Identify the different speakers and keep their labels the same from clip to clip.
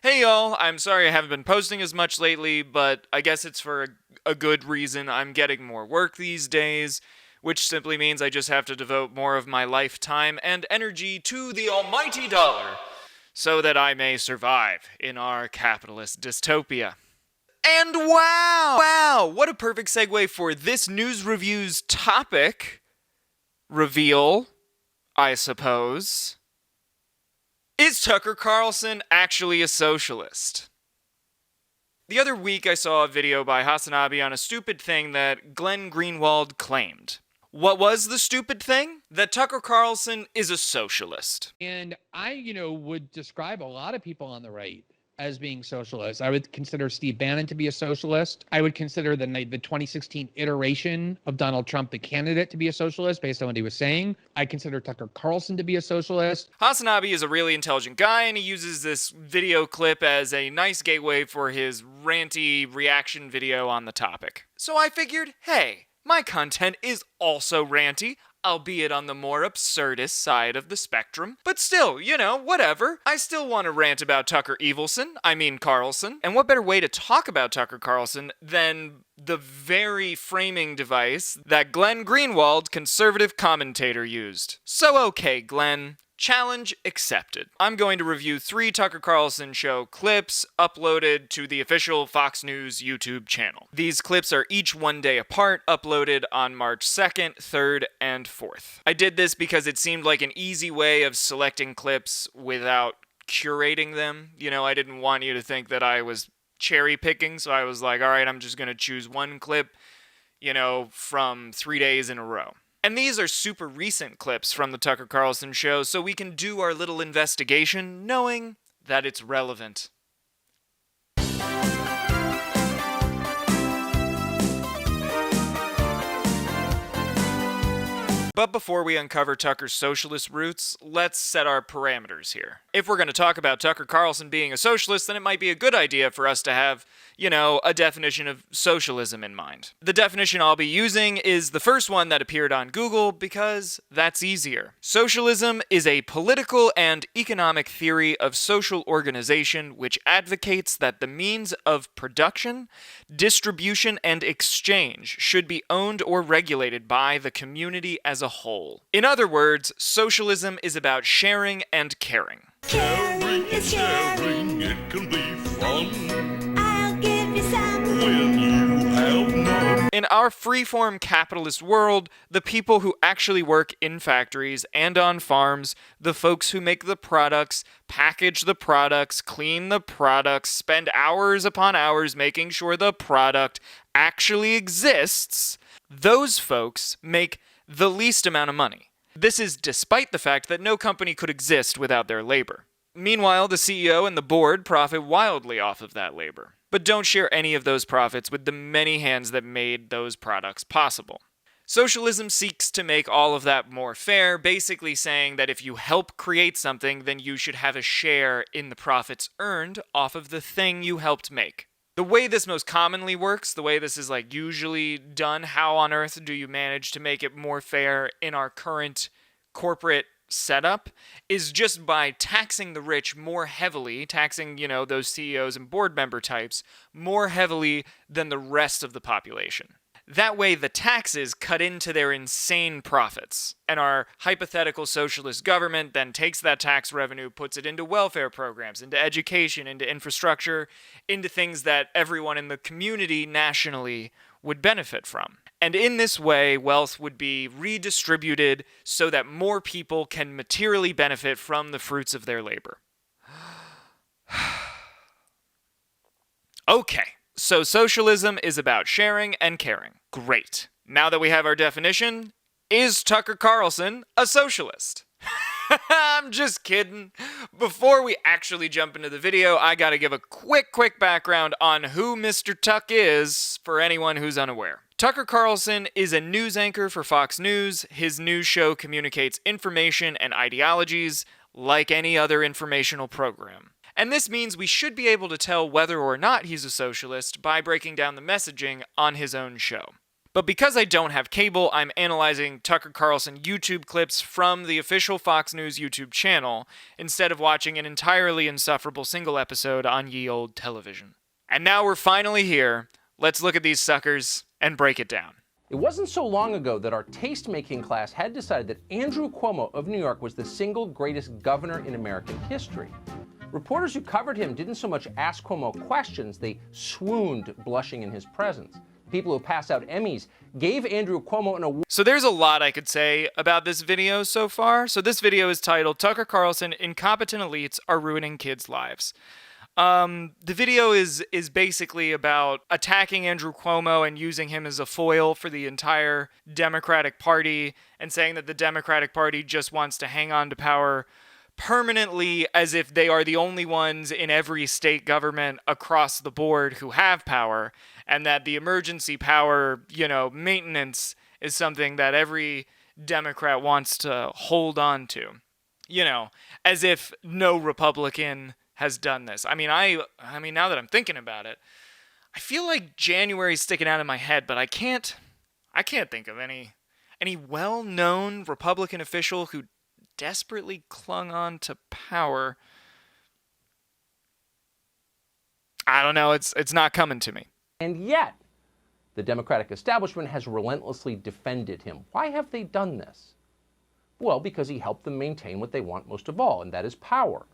Speaker 1: Hey y'all, I'm sorry I haven't been posting as much lately, but I guess it's for a good reason. I'm getting more work these days, which simply means I just have to devote more of my lifetime and energy to the almighty dollar so that I may survive in our capitalist dystopia. And wow, what a perfect segue for this news review's topic reveal, I suppose. Is Tucker Carlson actually a socialist? The other week I saw a video by Hasanabi on a stupid thing that Glenn Greenwald claimed. What was the stupid thing? That Tucker Carlson is a socialist.
Speaker 2: And I would describe a lot of people on the right as being socialists. I would consider Steve Bannon to be a socialist. I would consider the 2016 iteration of Donald Trump, the candidate, to be a socialist based on what he was saying. I consider Tucker Carlson to be a socialist.
Speaker 1: Hasanabi is a really intelligent guy, and he uses this video clip as a nice gateway for his ranty reaction video on the topic. So I figured, hey, my content is also ranty, albeit on the more absurdist side of the spectrum. But still, whatever. I still want to rant about Tucker Carlson. And what better way to talk about Tucker Carlson than the very framing device that Glenn Greenwald, conservative commentator, used. So okay, Glenn. Challenge accepted. I'm going to review 3 Tucker Carlson show clips uploaded to the official Fox News YouTube channel. These clips are each 1 day apart, uploaded on March 2nd, 3rd, and 4th. I did this because it seemed like an easy way of selecting clips without curating them. I didn't want you to think that I was cherry picking, so I was like, all right, I'm just going to choose one clip, from 3 days in a row. And these are super recent clips from the Tucker Carlson show, so we can do our little investigation knowing that it's relevant. But before we uncover Tucker's socialist roots, let's set our parameters here. If we're going to talk about Tucker Carlson being a socialist, then it might be a good idea for us to have, a definition of socialism in mind. The definition I'll be using is the first one that appeared on Google because that's easier. Socialism is a political and economic theory of social organization which advocates that the means of production, distribution, and exchange should be owned or regulated by the community as a whole. In other words, socialism is about sharing and caring.
Speaker 3: Caring is sharing, it can be fun. I'll give you some when you have none.
Speaker 1: In our freeform capitalist world, the people who actually work in factories and on farms, the folks who make the products, package the products, clean the products, spend hours upon hours making sure the product actually exists, those folks make the least amount of money. This is despite the fact that no company could exist without their labor. Meanwhile, the CEO and the board profit wildly off of that labor, but don't share any of those profits with the many hands that made those products possible. Socialism seeks to make all of that more fair, basically saying that if you help create something, then you should have a share in the profits earned off of the thing you helped make. The way this most commonly works, the way this is usually done, how on earth do you manage to make it more fair in our current corporate setup, is just by taxing the rich more heavily, taxing, those CEOs and board member types more heavily than the rest of the population. That way, the taxes cut into their insane profits, and our hypothetical socialist government then takes that tax revenue, puts it into welfare programs, into education, into infrastructure, into things that everyone in the community nationally would benefit from. And in this way, wealth would be redistributed so that more people can materially benefit from the fruits of their labor. Okay. So socialism is about sharing and caring. Great. Now that we have our definition, is Tucker Carlson a socialist? I'm just kidding. Before we actually jump into the video, I gotta give a quick background on who Mr. Tuck is for anyone who's unaware. Tucker Carlson is a news anchor for Fox News. His news show communicates information and ideologies like any other informational program. And this means we should be able to tell whether or not he's a socialist by breaking down the messaging on his own show. But because I don't have cable, I'm analyzing Tucker Carlson YouTube clips from the official Fox News YouTube channel instead of watching an entirely insufferable single episode on ye old television. And now we're finally here. Let's look at these suckers and break it down.
Speaker 4: It wasn't so long ago that our taste-making class had decided that Andrew Cuomo of New York was the single greatest governor in American history. Reporters who covered him didn't so much ask Cuomo questions, they swooned blushing in his presence. People who passed out Emmys gave Andrew Cuomo an award.
Speaker 1: So there's a lot I could say about this video so far. So this video is titled, Tucker Carlson, Incompetent Elites Are Ruining Kids' Lives. The video is basically about attacking Andrew Cuomo and using him as a foil for the entire Democratic Party and saying that the Democratic Party just wants to hang on to power permanently as if they are the only ones in every state government across the board who have power, and that the emergency power, maintenance is something that every Democrat wants to hold on to. As if no Republican has done this. I mean, now that I'm thinking about it, I feel like January's sticking out in my head, but I can't think of any well-known Republican official who desperately clung on to power. I don't know, it's not coming to me.
Speaker 4: And yet, the Democratic establishment has relentlessly defended him. Why have they done this? Well, because he helped them maintain what they want most of all, and that is power.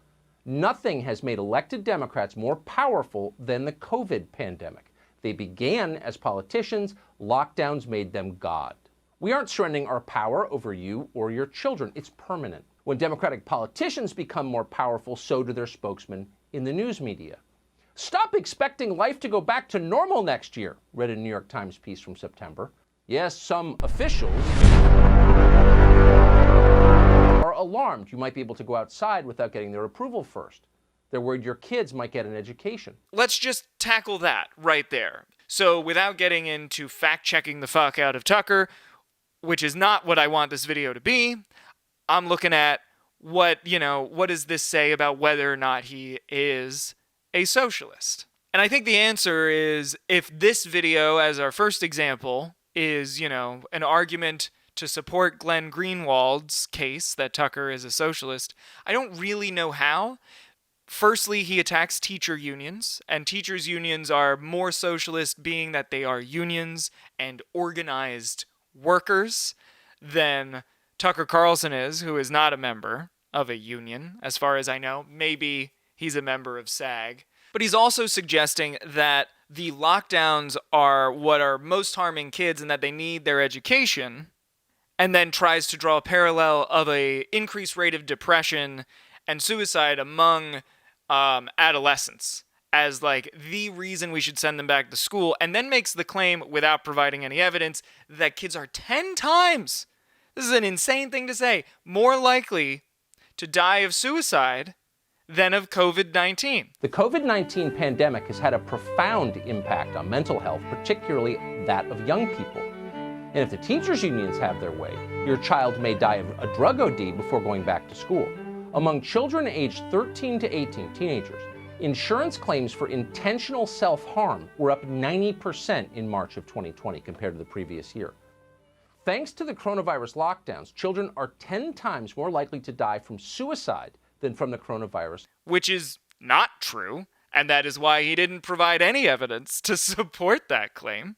Speaker 4: Nothing has made elected Democrats more powerful than the COVID pandemic. They began as politicians, lockdowns made them God. We aren't surrendering our power over you or your children. It's permanent. When Democratic politicians become more powerful, so do their spokesmen in the news media. Stop expecting life to go back to normal next year, read a New York Times piece from September. Yes, some officials are alarmed you might be able to go outside without getting their approval first. They're worried your kids might get an education.
Speaker 1: Let's just tackle that right there. So without getting into fact-checking the fuck out of Tucker, which is not what I want this video to be, I'm looking at what does this say about whether or not he is a socialist? And I think the answer is, if this video, as our first example, is, an argument to support Glenn Greenwald's case that Tucker is a socialist, I don't really know how. Firstly, he attacks teacher unions, and teachers' unions are more socialist being that they are unions and organized workers than Tucker Carlson is, who is not a member of a union, as far as I know. Maybe he's a member of SAG. But he's also suggesting that the lockdowns are what are most harming kids and that they need their education, and then tries to draw a parallel of a increased rate of depression and suicide among adolescents as like the reason we should send them back to school, and then makes the claim, without providing any evidence, that kids are 10 times, this is an insane thing to say, more likely to die of suicide than of COVID-19.
Speaker 4: The COVID-19 pandemic has had a profound impact on mental health, particularly that of young people. And if the teachers' unions have their way, your child may die of a drug OD before going back to school. Among children aged 13 to 18, teenagers, insurance claims for intentional self-harm were up 90% in March of 2020 compared to the previous year. Thanks to the coronavirus lockdowns, children are 10 times more likely to die from suicide than from the coronavirus.
Speaker 1: Which is not true, and that is why he didn't provide any evidence to support that claim.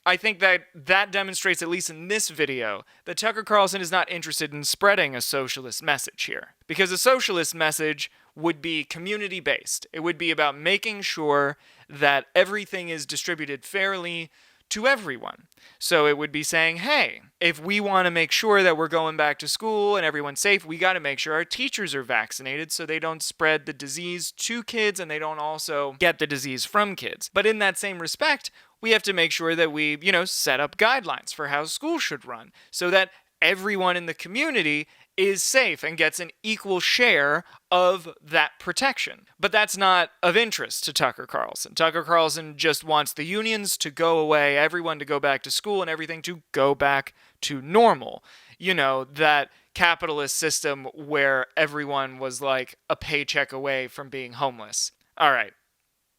Speaker 1: I think that demonstrates, at least in this video, that Tucker Carlson is not interested in spreading a socialist message here. Because a socialist message would be community-based. It would be about making sure that everything is distributed fairly to everyone. So it would be saying, hey, if we want to make sure that we're going back to school and everyone's safe, we got to make sure our teachers are vaccinated so they don't spread the disease to kids and they don't also get the disease from kids. But in that same respect, we have to make sure that we, set up guidelines for how school should run so that everyone in the community is safe and gets an equal share of that protection. But that's not of interest to Tucker Carlson. Tucker Carlson just wants the unions to go away, everyone to go back to school, and everything to go back to normal. That capitalist system where everyone was like a paycheck away from being homeless. All right.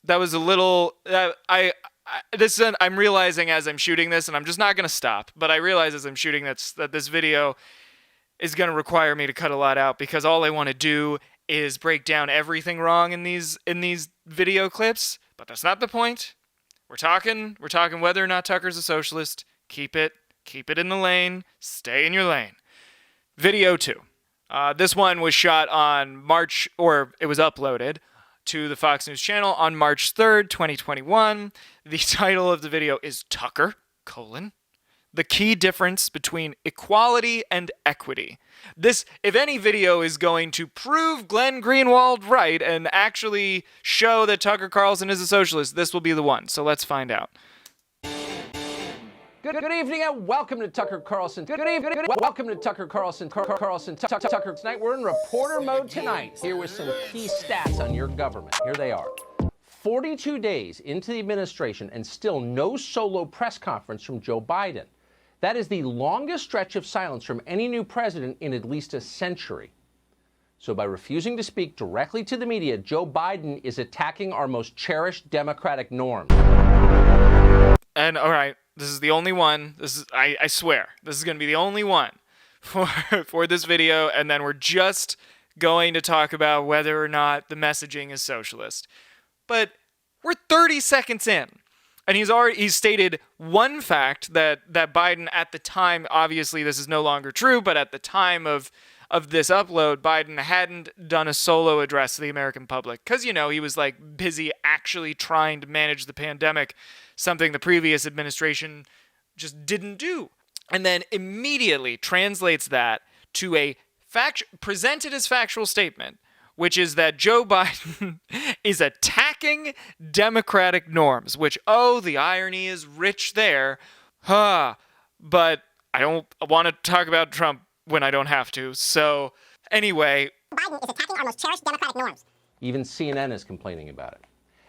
Speaker 1: That was a little... I'm realizing as I'm shooting this, and I'm just not going to stop, but I realize as I'm shooting that this video is going to require me to cut a lot out, because all I want to do is break down everything wrong in these video clips, but that's not the point. We're talking whether or not Tucker's a socialist. Keep it in the lane. Stay in your lane. Video 2. This one was shot on it was uploaded to the Fox News channel on March 3rd, 2021. The title of the video is Tucker, the key difference between equality and equity. This, if any video is going to prove Glenn Greenwald right and actually show that Tucker Carlson is a socialist, this will be the one. So let's find out.
Speaker 4: Good evening and welcome to Tucker Carlson. Welcome to Tucker Carlson. Tucker. Tonight we're in reporter mode tonight. Here with some key stats on your government. Here they are. 42 days into the administration and still no solo press conference from Joe Biden. That is the longest stretch of silence from any new president in at least a century. So by refusing to speak directly to the media, Joe Biden is attacking our most cherished democratic norms.
Speaker 1: And all right, this is the only one. I swear, this is going to be the only one for this video, and then we're just going to talk about whether or not the messaging is socialist. But we're 30 seconds in, and he's stated one fact that Biden at the time, obviously this is no longer true, but at the time of this upload, Biden hadn't done a solo address to the American public because, he was like busy actually trying to manage the pandemic, something the previous administration just didn't do. And then immediately translates that to a presented as factual statement, which is that Joe Biden is attacking democratic norms, which, the irony is rich there. But I don't want to talk about Trump when I don't have to. So anyway,
Speaker 5: Biden is attacking our most cherished democratic norms.
Speaker 4: Even CNN is complaining about it.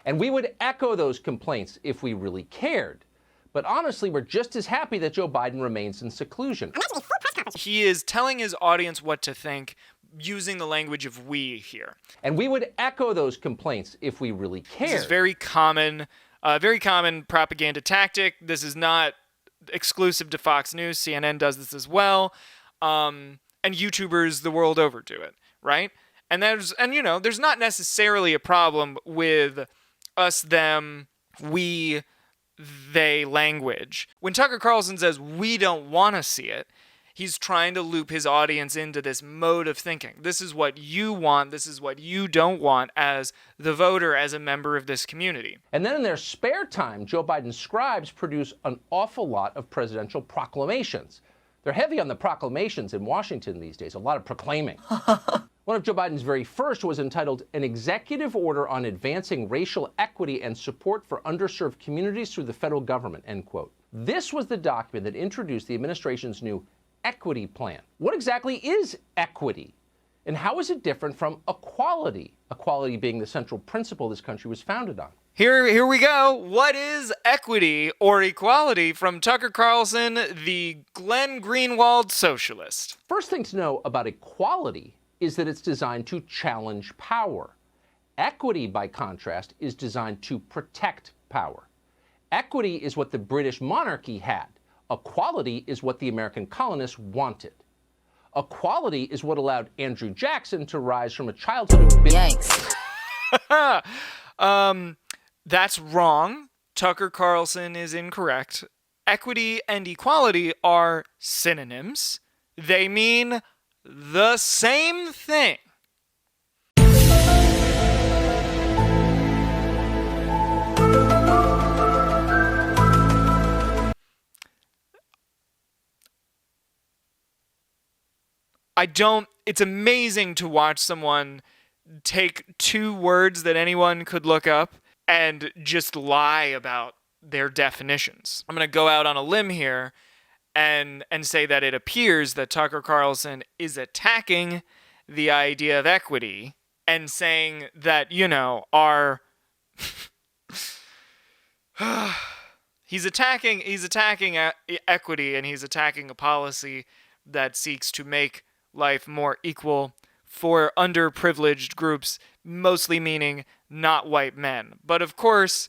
Speaker 4: And we would echo those complaints if we really cared. But honestly, we're just as happy that Joe Biden remains in seclusion.
Speaker 5: Imagine a full press conference.
Speaker 1: He is telling his audience what to think using the language of we here.
Speaker 4: And we would echo those complaints if we really cared.
Speaker 1: This is very common propaganda tactic. This is not exclusive to Fox News. CNN does this as well. And YouTubers the world over do it, right? And there's not necessarily a problem with us, them, we, they language. When Tucker Carlson says we don't want to see it, he's trying to loop his audience into this mode of thinking. This is what you want. This is what you don't want as the voter, as a member of this community.
Speaker 4: And then in their spare time, Joe Biden's scribes produce an awful lot of presidential proclamations. They're heavy on the proclamations in Washington these days, a lot of proclaiming. One of Joe Biden's very first was entitled An Executive Order on Advancing Racial Equity and Support for Underserved Communities Through the Federal Government, end quote. This was the document that introduced the administration's new equity plan. What exactly is equity? And how is it different from equality? Equality being the central principle this country was founded on.
Speaker 1: Here we go. What is equity or equality from Tucker Carlson, the Glenn Greenwald socialist?
Speaker 4: First thing to know about equality is that it's designed to challenge power. Equity, by contrast, is designed to protect power. Equity is what the British monarchy had. Equality is what the American colonists wanted. Equality is what allowed Andrew Jackson to rise from a childhood of...
Speaker 5: Yikes.
Speaker 1: That's wrong. Tucker Carlson is incorrect. Equity and equality are synonyms. They mean the same thing. It's amazing to watch someone take two words that anyone could look up and just lie about their definitions. I'm going to go out on a limb here and say that it appears that Tucker Carlson is attacking the idea of equity and saying that, our he's attacking equity, and he's attacking a policy that seeks to make life more equal for underprivileged groups, mostly meaning not white men. But of course,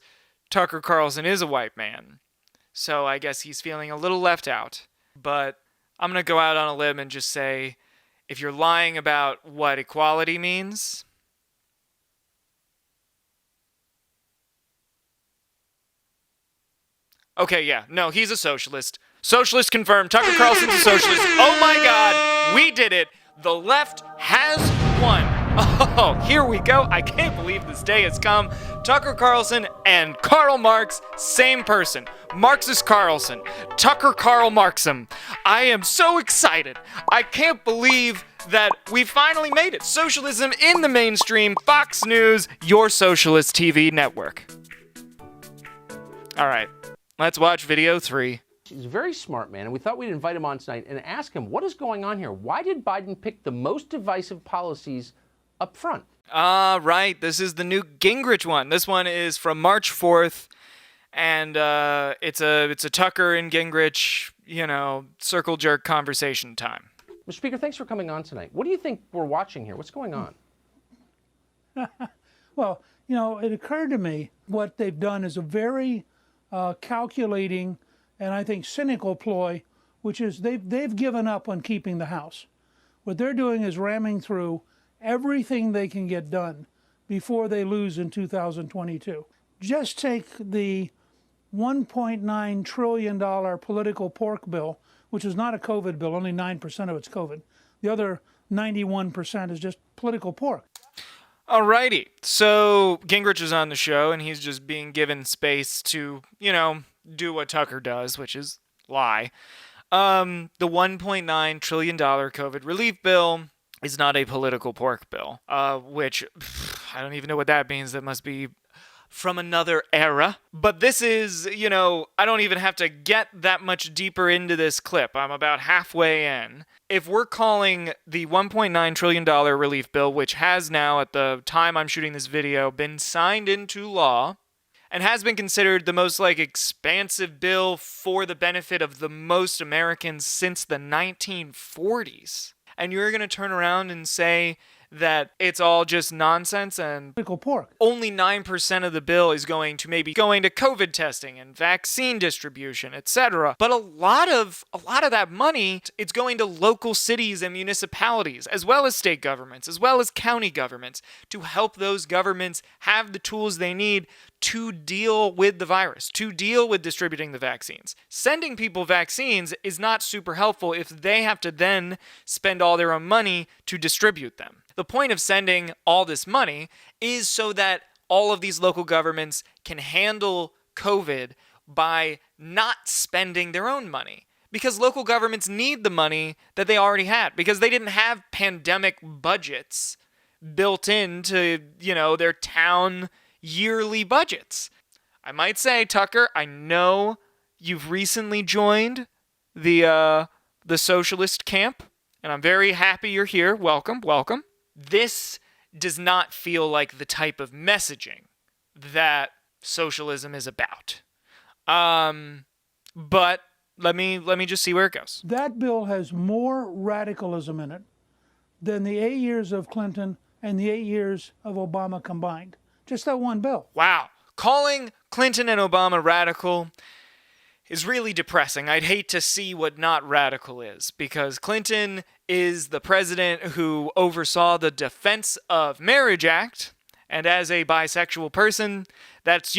Speaker 1: Tucker Carlson is a white man. So I guess he's feeling a little left out. But I'm going to go out on a limb and just say, if you're lying about what equality means, okay, yeah, no, he's a socialist. Socialist confirmed. Tucker Carlson's a socialist. Oh my God, we did it. The left has won. Oh, here we go. I can't believe this day has come. Tucker Carlson and Karl Marx, same person. Marxist Carlson. Tucker Karl Marxum. I am so excited. I can't believe that we finally made it. Socialism in the mainstream. Fox News, your socialist TV network. All right, let's watch video 3.
Speaker 4: He's a very smart man, and we thought we'd invite him on tonight and ask him, what is going on here? Why did Biden pick the most divisive policies up front?
Speaker 1: Right. This is the new Gingrich one. This one is from March 4th, and it's a Tucker and Gingrich, circle jerk conversation time.
Speaker 4: Mr. Speaker, thanks for coming on tonight. What do you think we're watching here? What's going on?
Speaker 6: Well, it occurred to me what they've done is a very calculating and I think cynical ploy, which is they've given up on keeping the House. What they're doing is ramming through everything they can get done before they lose in 2022. Just take the $1.9 trillion political pork bill, which is not a COVID bill, only 9% of it's COVID. The other 91% is just political pork.
Speaker 1: Alrighty, so Gingrich is on the show, and he's just being given space to, do what Tucker does, which is lie. The $1.9 trillion COVID relief bill is not a political pork bill, which I don't even know what that means. That must be from another era. But this is, I don't even have to get that much deeper into this clip. I'm about halfway in. If we're calling the $1.9 trillion relief bill, which has now, at the time I'm shooting this video, been signed into law, and has been considered the most expansive bill for the benefit of the most Americans since the 1940s. And you're going to turn around and say that it's all just nonsense and
Speaker 6: Political pork.
Speaker 1: only 9% of the bill is going to COVID testing and vaccine distribution, etc. But a lot of that money, it's going to local cities and municipalities, as well as state governments, as well as county governments, to help those governments have the tools they need to deal with the virus, to deal with distributing the vaccines. Sending people vaccines is not super helpful if they have to then spend all their own money to distribute them. The point of sending all this money is so that all of these local governments can handle COVID by not spending their own money. Because local governments need the money that they already had, because they didn't have pandemic budgets built into, their town yearly budgets. I might say, Tucker, I know you've recently joined the socialist camp, and I'm very happy you're here. Welcome, welcome. This does not feel like the type of messaging that socialism is about. But let me just see where it goes.
Speaker 6: That bill has more radicalism in it than the 8 years of Clinton and the 8 years of Obama combined. Just that one bill.
Speaker 1: Wow. Calling Clinton and Obama radical is really depressing. I'd hate to see what not radical is, because Clinton is the president who oversaw the Defense of Marriage Act, and as a bisexual person, that's,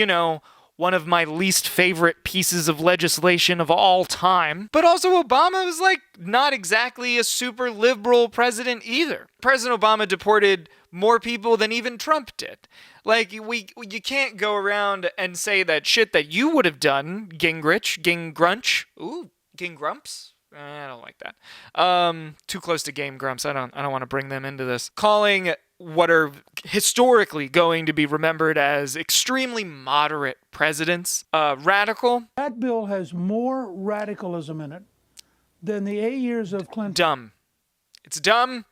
Speaker 1: one of my least favorite pieces of legislation of all time. But also Obama was not exactly a super liberal president either. President Obama deported more people than even Trump did. You can't go around and say that shit that you would have done, Gingrunch. Ooh, Gingrumps? I don't like that. Too close to Game Grumps. I don't want to bring them into this. Calling what are historically going to be remembered as extremely moderate presidents radical.
Speaker 6: That bill has more radicalism in it than the 8 years of Clinton.
Speaker 1: Dumb. It's dumb.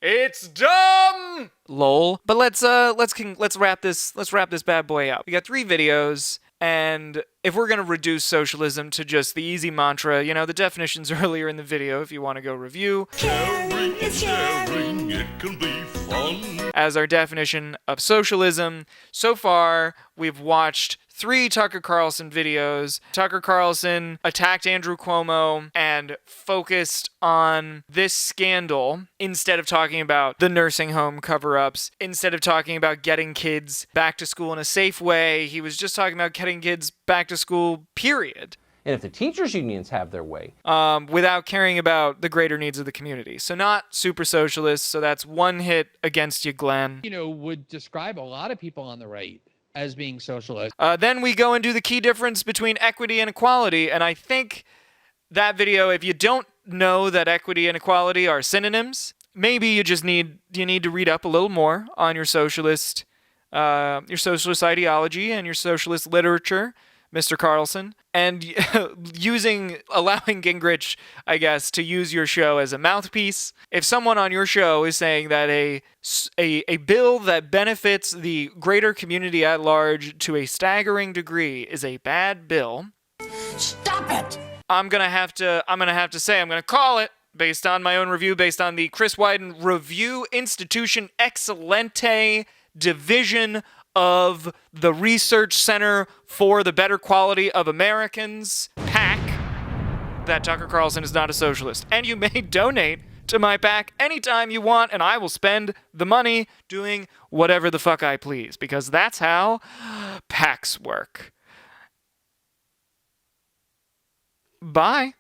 Speaker 1: It's dumb. Lol. But let's wrap this bad boy up. We got 3 videos, and if we're going to reduce socialism to just the easy mantra, the definitions earlier in the video if you want to go review,
Speaker 3: Caring is sharing, it can be fun.
Speaker 1: as our definition of socialism. So far, we've watched 3 Tucker Carlson videos. Tucker Carlson attacked Andrew Cuomo and focused on this scandal instead of talking about the nursing home cover-ups, instead of talking about getting kids back to school in a safe way. He was just talking about getting kids back to school, period.
Speaker 4: And if the teachers' unions have their way,
Speaker 1: Without caring about the greater needs of the community. So not super socialist, so that's one hit against you, Glenn.
Speaker 2: Would describe a lot of people on the right as being socialist.
Speaker 1: Then we go and do the key difference between equity and equality, and I think that video, if you don't know that equity and equality are synonyms, maybe you just need to read up a little more on your socialist ideology and your socialist literature, Mr. Carlson, and allowing Gingrich, I guess, to use your show as a mouthpiece. If someone on your show is saying that a bill that benefits the greater community at large to a staggering degree is a bad bill,
Speaker 3: Stop it!
Speaker 1: I'm gonna have to call it based on my own review, based on the Chris Wyden Review Institution Excellente Division of the Research Center for the Better Quality of Americans, PAC, that Tucker Carlson is not a socialist. And you may donate to my PAC anytime you want, and I will spend the money doing whatever the fuck I please, because that's how PACs work. Bye.